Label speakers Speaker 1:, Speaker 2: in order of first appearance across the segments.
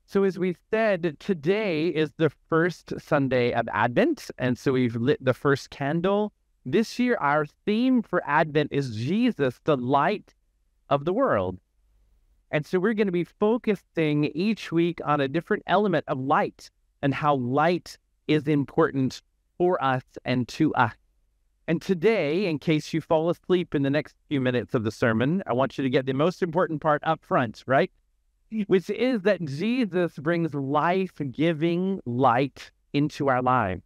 Speaker 1: So as we said, today is the first Sunday of Advent, and so we've lit the first candle. This year, our theme for Advent is Jesus, the light of the world. And so we're going to be focusing each week on a different element of light and how light is important for us and to us. And today, in case you fall asleep in the next few minutes of the sermon, I want you to get the most important part up front, right? Which is that Jesus brings life-giving light into our lives.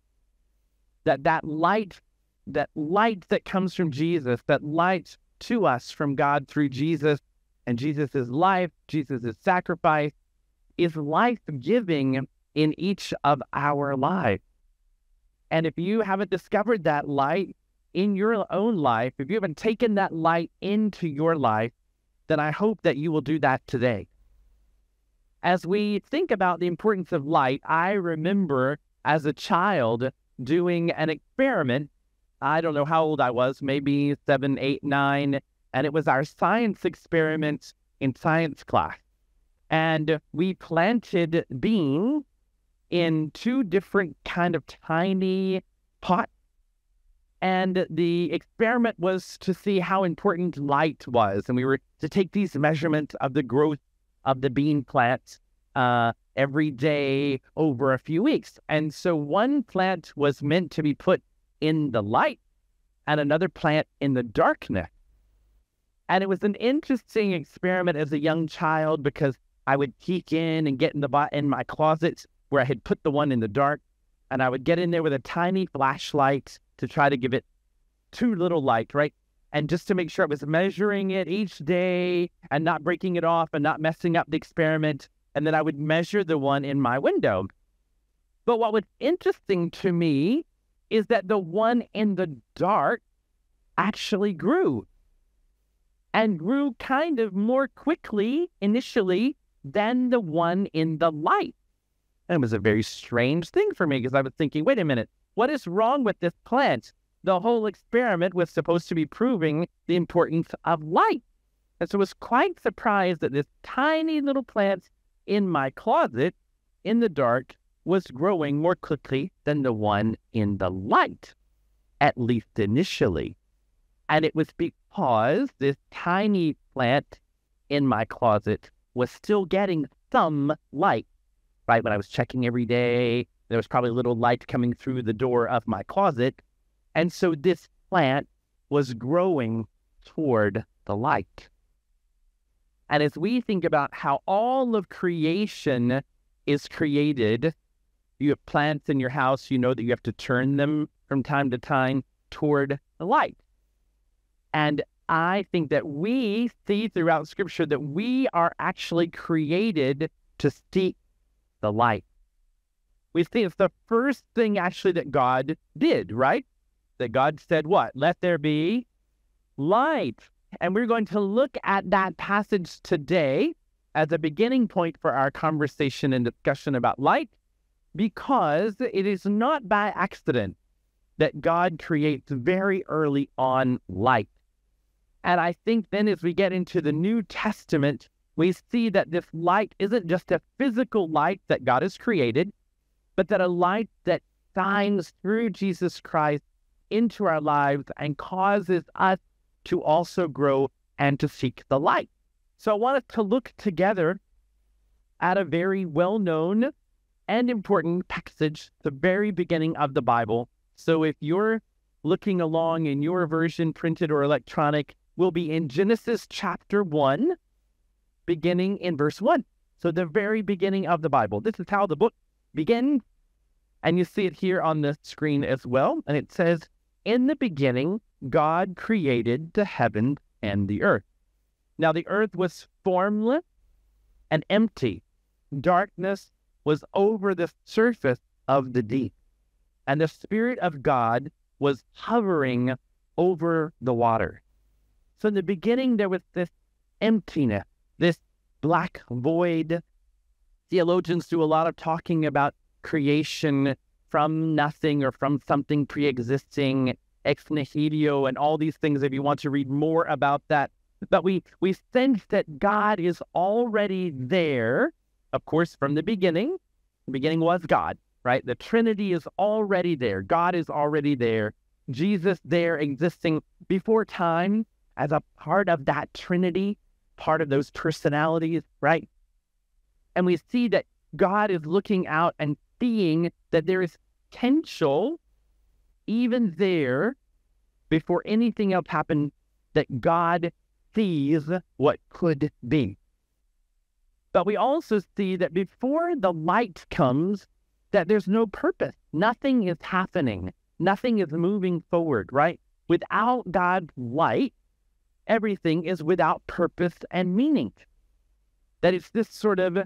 Speaker 1: That light that comes from Jesus, that light to us from God through Jesus and Jesus' life, Jesus' sacrifice, is life-giving in each of our lives. And if you haven't discovered that light in your own life, if you haven't taken that light into your life, then I hope that you will do that today. As we think about the importance of light, I remember as a child doing an experiment. I don't know how old I was, maybe 7, 8, 9, and it was our science experiment in science class. And we planted beans in 2 different kind of tiny pots. And the experiment was to see how important light was. And we were to take these measurements of the growth of the bean plants every day over a few weeks. And so one plant was meant to be put in the light and another plant in the darkness. And it was an interesting experiment as a young child because I would peek in and get in my closet where I had put the one in the dark, and I would get in there with a tiny flashlight to try to give it too little light, right? And just to make sure I was measuring it each day and not breaking it off and not messing up the experiment. And then I would measure the one in my window. But what was interesting to me is that the one in the dark actually grew. And grew kind of more quickly initially than the one in the light. And it was a very strange thing for me because I was thinking, wait a minute, what is wrong with this plant? The whole experiment was supposed to be proving the importance of light. And so I was quite surprised that this tiny little plant in my closet in the dark was growing more quickly than the one in the light, at least initially. And it was because this tiny plant in my closet was still getting some light, right? When I was checking every day, there was probably a little light coming through the door of my closet. And so this plant was growing toward the light. And as we think about how all of creation is created, you have plants in your house, you know that you have to turn them from time to time toward the light. And I think that we see throughout Scripture that we are actually created to seek the light. We see it's the first thing actually that God did, right? That God said what? Let there be light. And we're going to look at that passage today as a beginning point for our conversation and discussion about light, because it is not by accident that God creates very early on light. And I think then as we get into the New Testament, we see that this light isn't just a physical light that God has created, but that a light that shines through Jesus Christ into our lives and causes us to also grow and to seek the light. So I want us to look together at a very well-known and important passage, the very beginning of the Bible. So if you're looking along in your version, printed or electronic, we'll be in Genesis chapter 1, beginning in verse 1. So the very beginning of the Bible. This is how the book begins. And you see it here on the screen as well. And it says, in the beginning, God created the heaven and the earth. Now the earth was formless and empty. Darkness was over the surface of the deep. And the Spirit of God was hovering over the water. So in the beginning, there was this emptiness, this black void. Theologians do a lot of talking about creation from nothing or from something pre-existing, ex nihilo, and all these things if you want to read more about that. But we sense that God is already there of course, from the beginning was God, right? The Trinity is already there. God is already there. Jesus there existing before time as a part of that Trinity, part of those personalities, right? And we see that God is looking out and seeing that there is potential even there before anything else happened, that God sees what could be. But we also see that before the light comes, that there's no purpose. Nothing is happening. Nothing is moving forward, right? Without God's light, everything is without purpose and meaning. That it's this sort of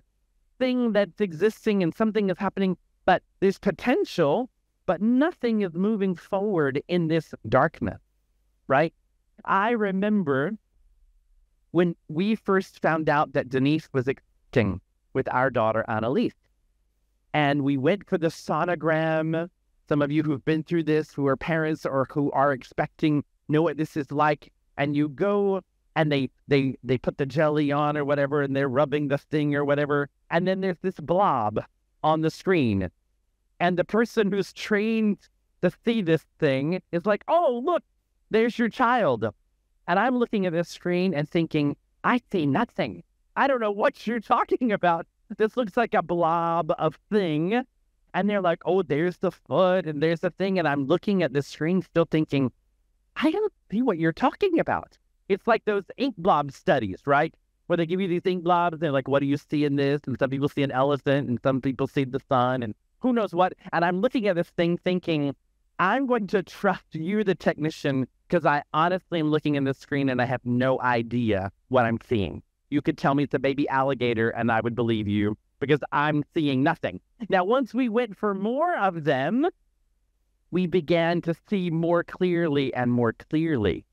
Speaker 1: thing that's existing and something is happening, but there's potential, but nothing is moving forward in this darkness, right? I remember when we first found out that Denise was expecting with our daughter, Annalise, and we went for the sonogram. Some of you who've been through this, who are parents or who are expecting, know what this is like. And you go and they put the jelly on or whatever, and they're rubbing the thing or whatever. And then there's this blob on the screen. And the person who's trained to see this thing is like, oh, look, there's your child. And I'm looking at this screen and thinking, I see nothing. I don't know what you're talking about. This looks like a blob of thing. And they're like, oh, there's the foot and there's the thing. And I'm looking at the screen still thinking, I don't see what you're talking about. It's like those ink blob studies, right? Where they give you these ink blobs. They're like, what do you see in this? And some people see an elephant and some people see the sun and who knows what. And I'm looking at this thing thinking, I'm going to trust you, the technician, because I honestly am looking in the screen and I have no idea what I'm seeing. You could tell me it's a baby alligator and I would believe you because I'm seeing nothing. Now, once we went for more of them, we began to see more clearly and more clearly.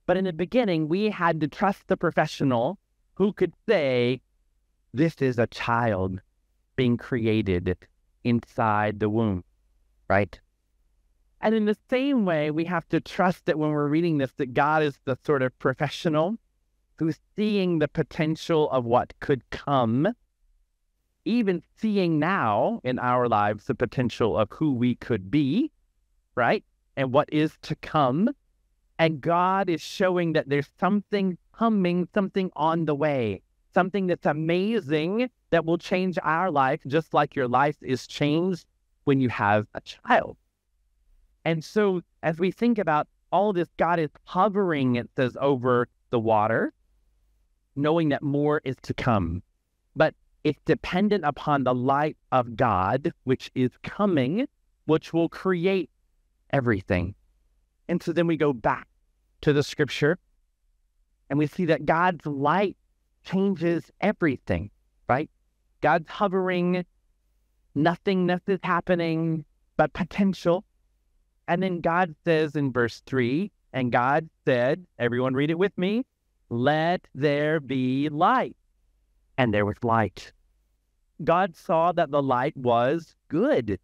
Speaker 1: But in the beginning, we had to trust the professional who could say, this is a child being created inside the womb, right? And in the same way, we have to trust that when we're reading this, that God is the sort of professional who's seeing the potential of what could come, even seeing now in our lives the potential of who we could be, right? And what is to come. And God is showing that there's something coming, something on the way, something that's amazing that will change our life, just like your life is changed when you have a child. And so as we think about all this, God is hovering, it says, over the water, knowing that more is to come. But it's dependent upon the light of God, which is coming, which will create everything. And so then we go back to the scripture and we see that God's light changes everything, right? God's hovering, nothingness is happening, but potential. And then God says in verse 3, and God said, everyone read it with me, let there be light. And there was light. God saw that the light was good,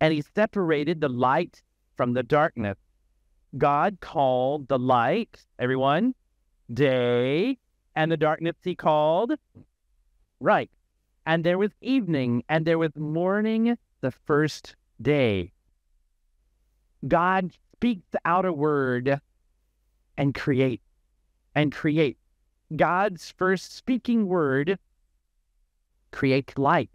Speaker 1: and he separated the light from the darkness. God called the light, everyone, day, and the darkness he called night. And there was evening, and there was morning the first day. God speaks out a word and create. God's first speaking word creates light.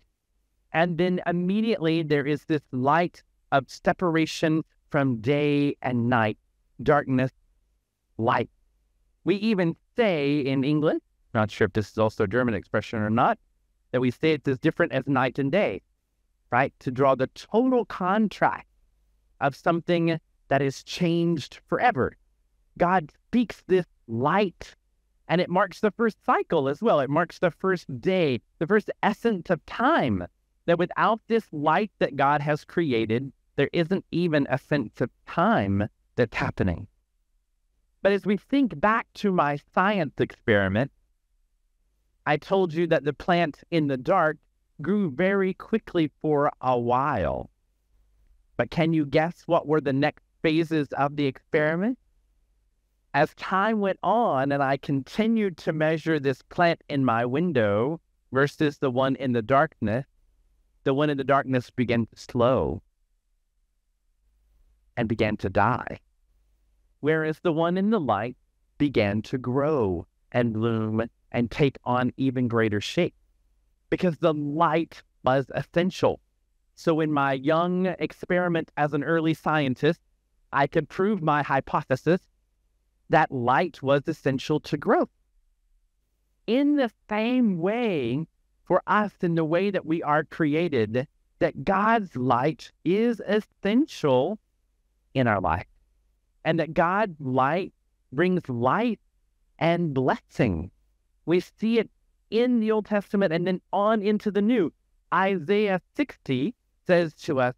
Speaker 1: And then immediately there is this light of separation from day and night, darkness, light. We even say in English, not sure if this is also a German expression or not, that we say it's as different as night and day, right? To draw the total contrast of something that is changed forever. God speaks this light, and it marks the first cycle as well. It marks the first day, the first essence of time, that without this light that God has created, there isn't even a sense of time that's happening. But as we think back to my science experiment, I told you that the plant in the dark grew very quickly for a while. But can you guess what were the next phases of the experiment? As time went on and I continued to measure this plant in my window, versus the one in the darkness, the one in the darkness began to slow and began to die, whereas the one in the light began to grow and bloom and take on even greater shape, because the light was essential. So in my young experiment as an early scientist, I could prove my hypothesis that light was essential to growth. In the same way, for us, in the way that we are created, that God's light is essential in our life, and that God's light brings life and blessing. We see it in the Old Testament and then on into the New. Isaiah 60 says to us,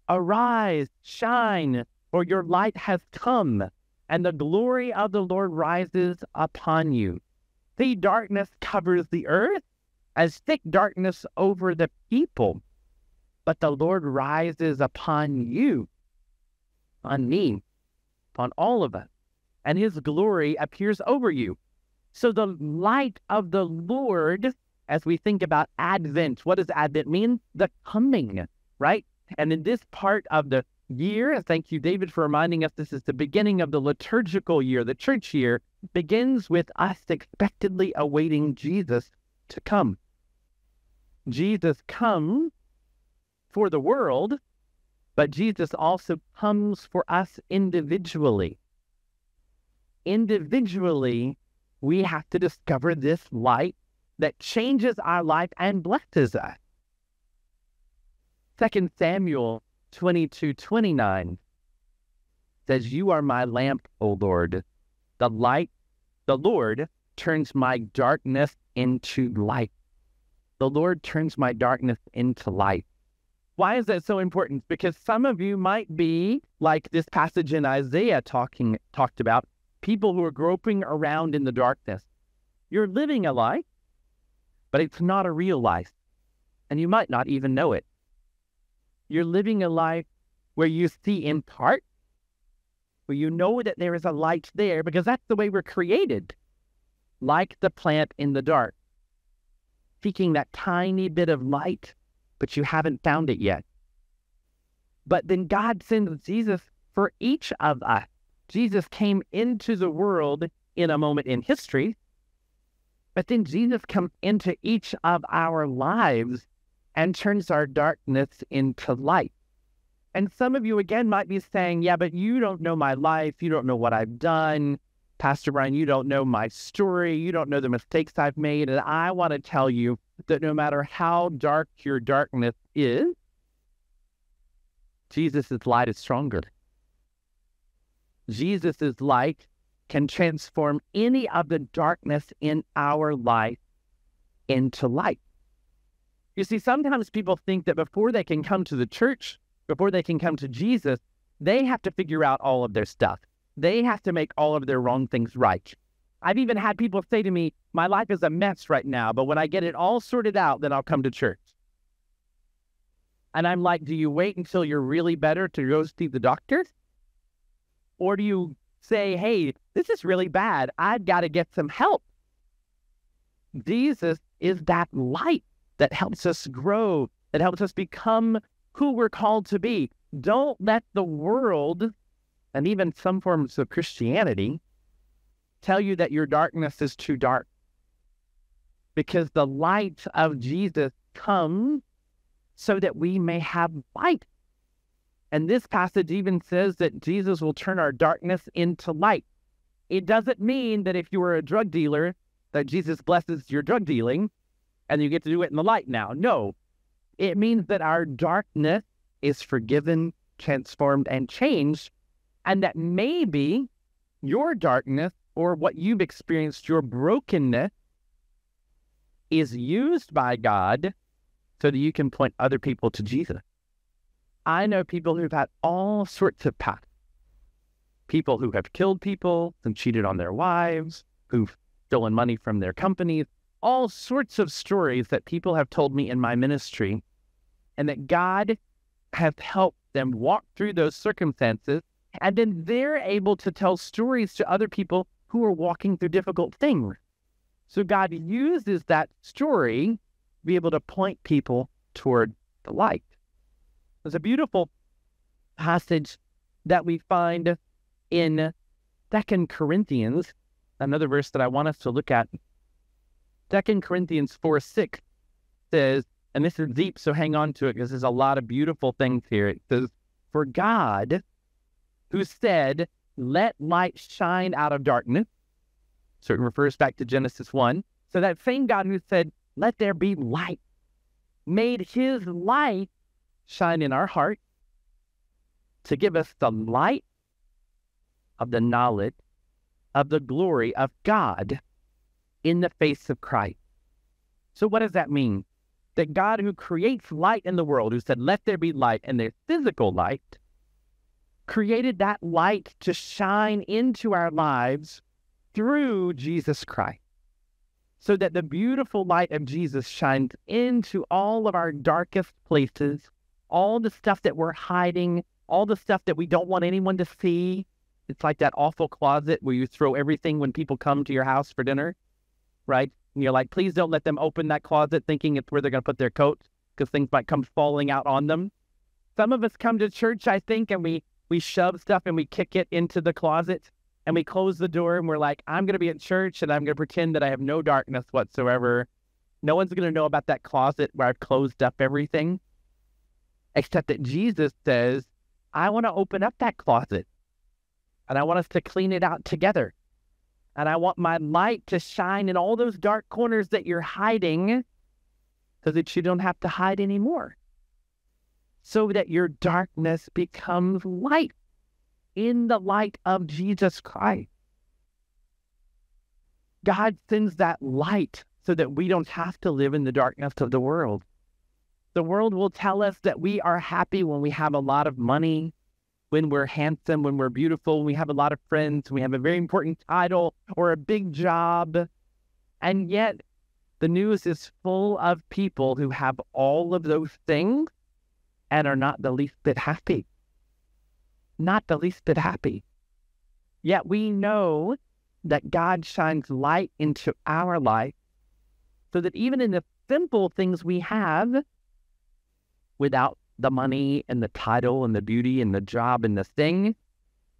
Speaker 1: "Arise, shine, for your light has come, and the glory of the Lord rises upon you." The darkness covers the earth as thick darkness over the people, but the Lord rises upon you, on me, on all of us, and his glory appears over you. So the light of the Lord, as we think about Advent, what does Advent mean? The coming, right? And in this part of the year, thank you, David, for reminding us this is the beginning of the liturgical year. The church year begins with us expectantly awaiting Jesus to come. Jesus comes for the world, but Jesus also comes for us individually. Individually, we have to discover this light that changes our life and blesses us. 2 Samuel 22:29 says, "You are my lamp, O Lord. The Lord turns my darkness into light." The Lord turns my darkness into light. Why is that so important? Because some of you might be like this passage in Isaiah talked about, people who are groping around in the darkness. You're living a life, but it's not a real life, and you might not even know it. You're living a life where you see in part, where you know that there is a light there, because that's the way we're created, like the plant in the dark, seeking that tiny bit of light, but you haven't found it yet. But then God sends Jesus for each of us. Jesus came into the world in a moment in history, but then Jesus comes into each of our lives and turns our darkness into light. And some of you, again, might be saying, yeah, but you don't know my life. You don't know what I've done. Pastor Brian, you don't know my story. You don't know the mistakes I've made. And I want to tell you that no matter how dark your darkness is, Jesus' light is stronger. Jesus' light can transform any of the darkness in our life into light. You see, sometimes people think that before they can come to the church, before they can come to Jesus, they have to figure out all of their stuff. They have to make all of their wrong things right. I've even had people say to me, my life is a mess right now, but when I get it all sorted out, then I'll come to church. And I'm like, do you wait until you're really better to go see the doctor? Or do you say, hey, this is really bad. I've got to get some help. Jesus is that light that helps us grow, that helps us become who we're called to be. Don't let the world, and even some forms of Christianity, tell you that your darkness is too dark. Because the light of Jesus comes so that we may have light. And this passage even says that Jesus will turn our darkness into light. It doesn't mean that if you were a drug dealer, that Jesus blesses your drug dealing and you get to do it in the light now. No, it means that our darkness is forgiven, transformed, and changed, and that maybe your darkness, or what you've experienced, your brokenness, is used by God so that you can point other people to Jesus. I know people who've had all sorts of paths. People who have killed people and cheated on their wives, who've stolen money from their companies, all sorts of stories that people have told me in my ministry, and that God has helped them walk through those circumstances, and then they're able to tell stories to other people who are walking through difficult things. So God uses that story be able to point people toward the light. There's a beautiful passage that we find in 2 Corinthians, another verse that I want us to look at. 2 Corinthians 4:6 says, and this is deep, so hang on to it because there's a lot of beautiful things here. It says, for God, who said, let light shine out of darkness. So it refers back to Genesis 1. So that same God who said, let there be light, made his light shine in our heart to give us the light of the knowledge of the glory of God in the face of Christ. So what does that mean? That God who creates light in the world, who said, let there be light, and there's physical light, created that light to shine into our lives through Jesus Christ. So that the beautiful light of Jesus shines into all of our darkest places, all the stuff that we're hiding, all the stuff that we don't want anyone to see. It's like that awful closet where you throw everything when people come to your house for dinner, right? And you're like, please don't let them open that closet thinking it's where they're going to put their coats because things might come falling out on them. Some of us come to church, I think, and we shove stuff and we kick it into the closet and we close the door and we're like, I'm going to be at church and I'm going to pretend that I have no darkness whatsoever. No one's going to know about that closet where I've closed up everything. Except that Jesus says, I want to open up that closet and I want us to clean it out together. And I want my light to shine in all those dark corners that you're hiding so that you don't have to hide anymore. So that your darkness becomes light in the light of Jesus Christ. God sends that light so that we don't have to live in the darkness of the world. The world will tell us that we are happy when we have a lot of money, when we're handsome, when we're beautiful, when we have a lot of friends, when we have a very important title or a big job. And yet, the news is full of people who have all of those things and are not the least bit happy. Not the least bit happy. Yet we know that God shines light into our life so that even in the simple things we have, without the money and the title and the beauty and the job and the thing,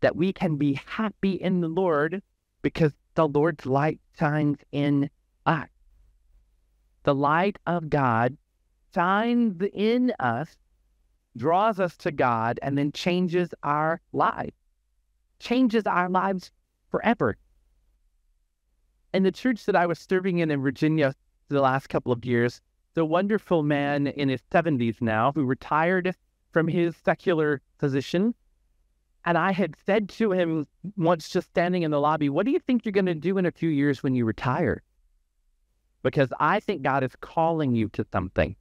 Speaker 1: that we can be happy in the Lord because the Lord's light shines in us. The light of God shines in us, draws us to God, and then changes our lives. Changes our lives forever. In the church that I was serving in Virginia the last couple of years, the wonderful man in his 70s now who retired from his secular position. And I had said to him once, just standing in the lobby, what do you think you're going to do in a few years when you retire? Because I think God is calling you to something.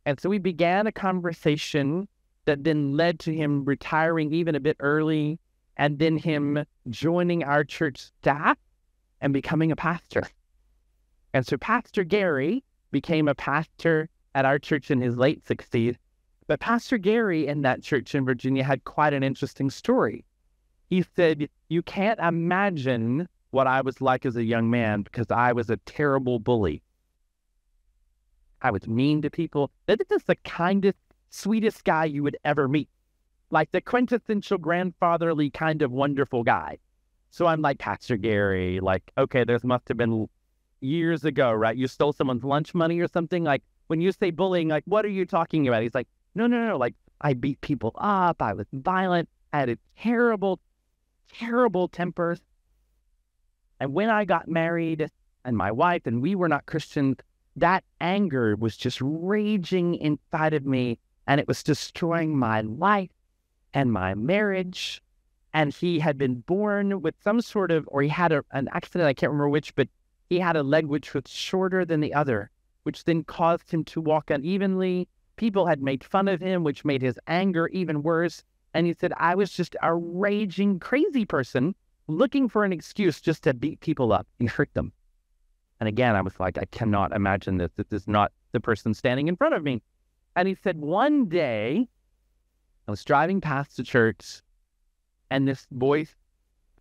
Speaker 1: And so we began a conversation that then led to him retiring even a bit early, and then him joining our church staff and becoming a pastor. And so Pastor Gary became a pastor at our church in his late 60s. But Pastor Gary in that church in Virginia had quite an interesting story. He said, you can't imagine what I was like as a young man because I was a terrible bully. I was mean to people. This is the kindest, sweetest guy you would ever meet. Like the quintessential grandfatherly kind of wonderful guy. So I'm like, Pastor Gary, like, okay, there must have been years ago, right? You stole someone's lunch money or something. Like when you say bullying, like, what are you talking about? He's like, no. Like I beat people up. I was violent. I had a terrible, terrible temper. And when I got married and my wife and we were not Christians, that anger was just raging inside of me and it was destroying my life and my marriage. And he had been born with some sort of, or he had an accident, I can't remember which, but he had a leg which was shorter than the other, which then caused him to walk unevenly. People had made fun of him, which made his anger even worse. And he said, I was just a raging, crazy person looking for an excuse just to beat people up and hurt them. And again, I was like, I cannot imagine this. This is not the person standing in front of me. And he said, one day, I was driving past the church, and this voice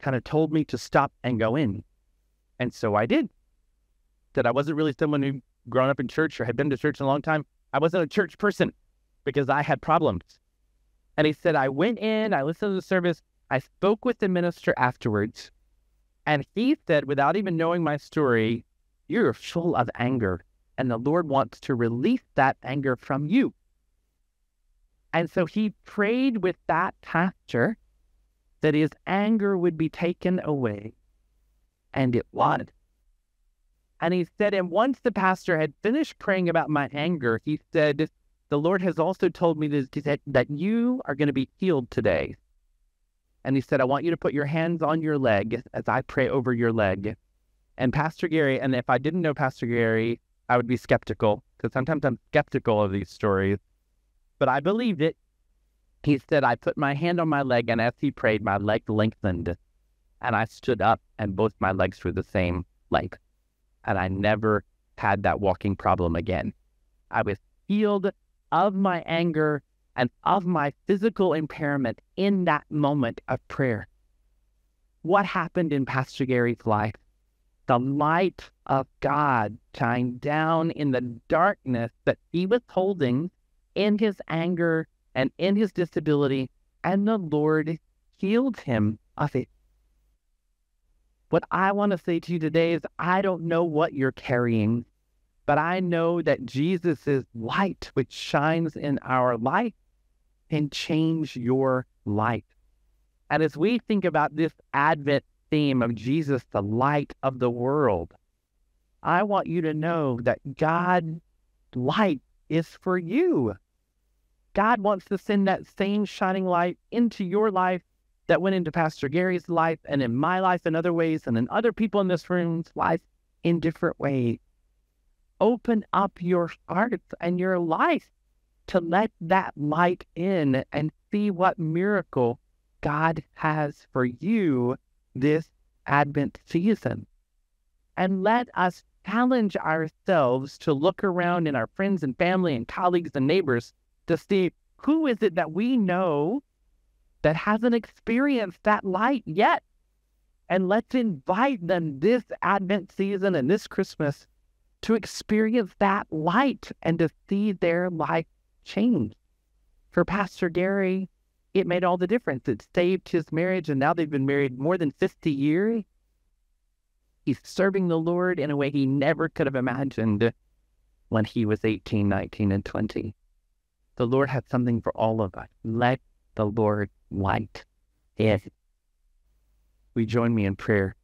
Speaker 1: kind of told me to stop and go in. And so I did. That I wasn't really someone who grown up in church or had been to church in a long time, I wasn't a church person because I had problems. And he said, I went in, I listened to the service, I spoke with the minister afterwards, and he said, without even knowing my story, you're full of anger, and the Lord wants to release that anger from you. And so he prayed with that pastor that his anger would be taken away, and it was. And he said, and once the pastor had finished praying about my anger, he said, the Lord has also told me that you are going to be healed today. And he said, I want you to put your hands on your leg as I pray over your leg. And Pastor Gary, and if I didn't know Pastor Gary, I would be skeptical, because sometimes I'm skeptical of these stories. But I believed it. He said, I put my hand on my leg, and as he prayed, my leg lengthened. And I stood up, and both my legs were the same length. And I never had that walking problem again. I was healed of my anger and of my physical impairment in that moment of prayer. What happened in Pastor Gary's life? The light of God shined down in the darkness that he was holding in his anger and in his disability, and the Lord healed him of it. What I want to say to you today is, I don't know what you're carrying, but I know that Jesus' light, which shines in our life, can change your life. And as we think about this Advent theme of Jesus, the light of the world, I want you to know that God's light is for you. God wants to send that same shining light into your life that went into Pastor Gary's life and in my life in other ways and in other people in this room's life in different ways. Open up your hearts and your life to let that light in and see what miracle God has for you this Advent season. And let us challenge ourselves to look around in our friends and family and colleagues and neighbors to see who is it that we know that hasn't experienced that light yet. And let's invite them this Advent season and this Christmas to experience that light and to see their life change. For Pastor Gary, it made all the difference. It saved his marriage, and now they've been married more than 50 years. He's serving the Lord in a way he never could have imagined when he was 18, 19, and 20. The Lord has something for all of us. Let the Lord light in. We join me in prayer.